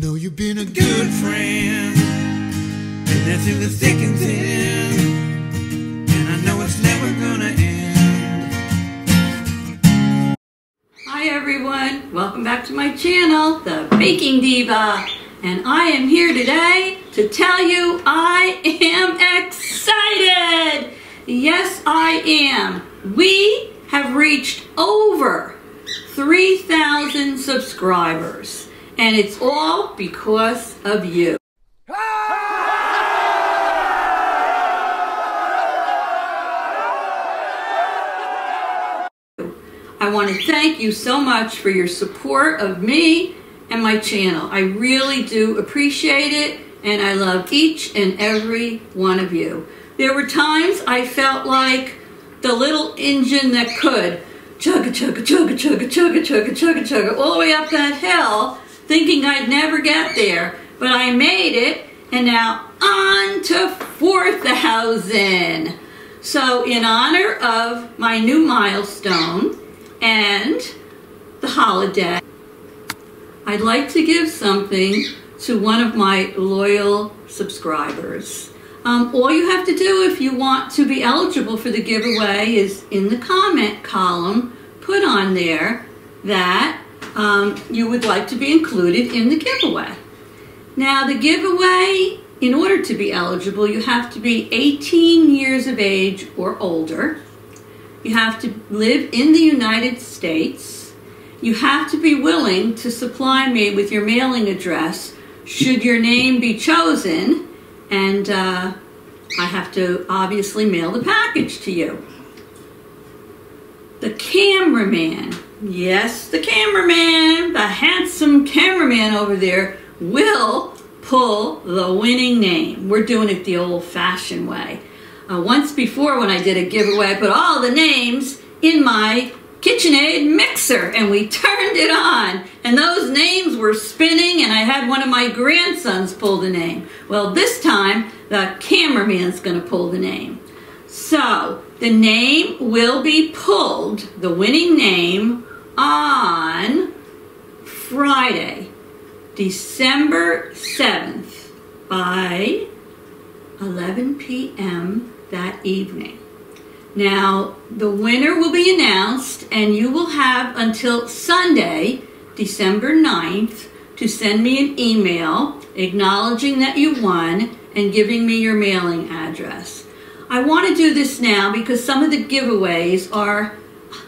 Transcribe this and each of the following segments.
Know you've been a good friend, and that's through the thick and thin, and I know it's never gonna end. Hi everyone, welcome back to my channel, the Baking Diva, and I am here today to tell you I am excited. Yes, I am. We have reached over 3,000 subscribers. And it's all because of you. I want to thank you so much for your support of me and my channel. I really do appreciate it, and I love each and every one of you. There were times I felt like the little engine that could chugga chugga chugga chugga chugga chugga chugga chugga all the way up that hill, thinking I'd never get there, but I made it, and now on to 4,000. So in honor of my new milestone and the holiday, I'd like to give something to one of my loyal subscribers. All you have to do if you want to be eligible for the giveaway is in the comment column, put on there that you would like to be included in the giveaway. Now the giveaway, in order to be eligible, you have to be 18 years of age or older. You have to live in the United States. You have to be willing to supply me with your mailing address should your name be chosen, and I have to obviously mail the package to you. The cameraman, yes, the cameraman, the handsome cameraman over there will pull the winning name. We're doing it the old-fashioned way. Once before when I did a giveaway, I put all the names in my KitchenAid mixer and we turned it on. And those names were spinning and I had one of my grandsons pull the name. Well, this time the cameraman's going to pull the name. So the name will be pulled, the winning name, on Friday, December 7th by 11 p.m. that evening. Now, the winner will be announced, and you will have until Sunday, December 9th, to send me an email acknowledging that you won and giving me your mailing address. I want to do this now because some of the giveaways are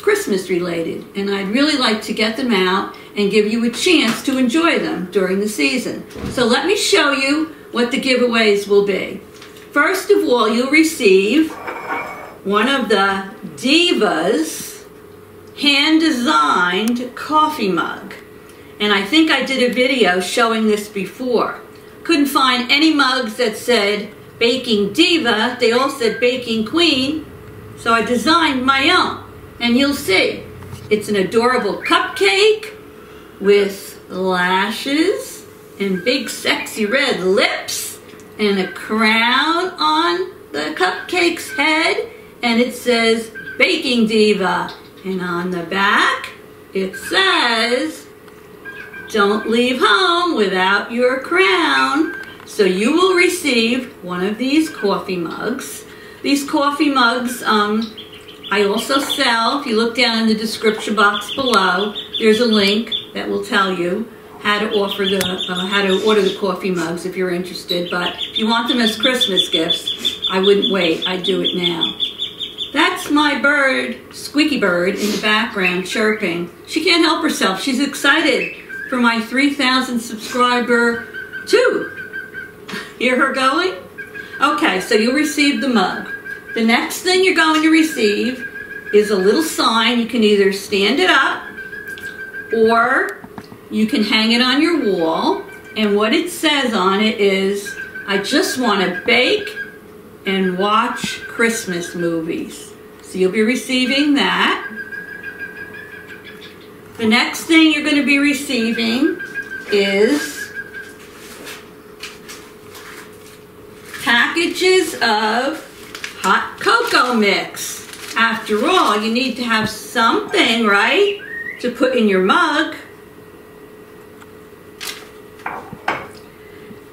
Christmas related, and I'd really like to get them out and give you a chance to enjoy them during the season. So let me show you what the giveaways will be. First of all, you'll receive one of the Diva's hand-designed coffee mug. And I think I did a video showing this before. Couldn't find any mugs that said Baking Diva. They all said Baking Queen. So I designed my own. And you'll see, it's an adorable cupcake with lashes and big sexy red lips and a crown on the cupcake's head. And it says Baking Diva. And on the back, it says, don't leave home without your crown. So you will receive one of these coffee mugs. These coffee mugs, I also sell. If you look down in the description box below, there's a link that will tell you how to order the coffee mugs if you're interested. But if you want them as Christmas gifts, I wouldn't wait. I'd do it now. That's my bird, Squeaky Bird, in the background chirping. She can't help herself. She's excited for my 3,000 subscriber too. Hear her going? Okay, so you'll receive the mug. The next thing you're going to receive is a little sign. You can either stand it up or you can hang it on your wall. And what it says on it is, I just want to bake and watch Christmas movies. So you'll be receiving that. The next thing you're going to be receiving is packages of hot cocoa mix. After all, you need to have something, right, to put in your mug.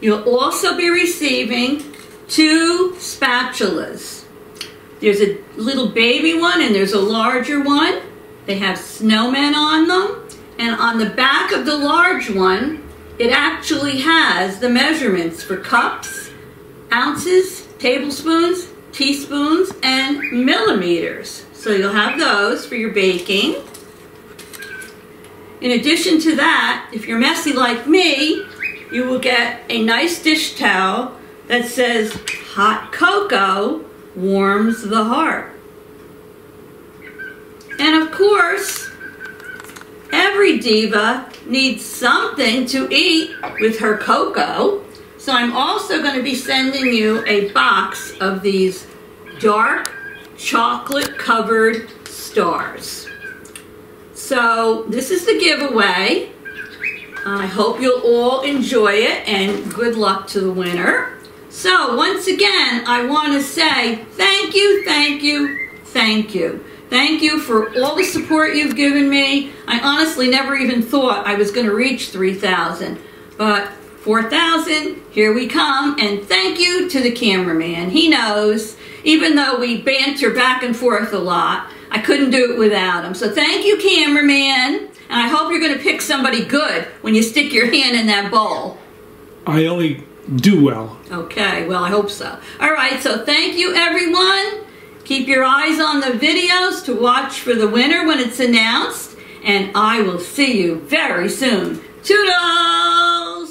You'll also be receiving 2 spatulas. There's a little baby one and there's a larger one. They have snowmen on them. And on the back of the large one, it actually has the measurements for cups, ounces, tablespoons, teaspoons, and millimeters. So you'll have those for your baking. In addition to that, if you're messy like me, you will get a nice dish towel that says, "Hot cocoa warms the heart." And of course, every diva needs something to eat with her cocoa. So I'm also going to be sending you a box of these dark chocolate covered stars. So this is the giveaway. I hope you'll all enjoy it and good luck to the winner. So once again, I want to say thank you, thank you, thank you. Thank you for all the support you've given me. I honestly never even thought I was going to reach 3,000, but 4,000, here we come, and thank you to the cameraman. He knows, even though we banter back and forth a lot, I couldn't do it without him. So thank you, cameraman, and I hope you're going to pick somebody good when you stick your hand in that bowl. I only do well. Okay, well, I hope so. All right, so thank you, everyone. Keep your eyes on the videos to watch for the winner when it's announced, and I will see you very soon. Toodles!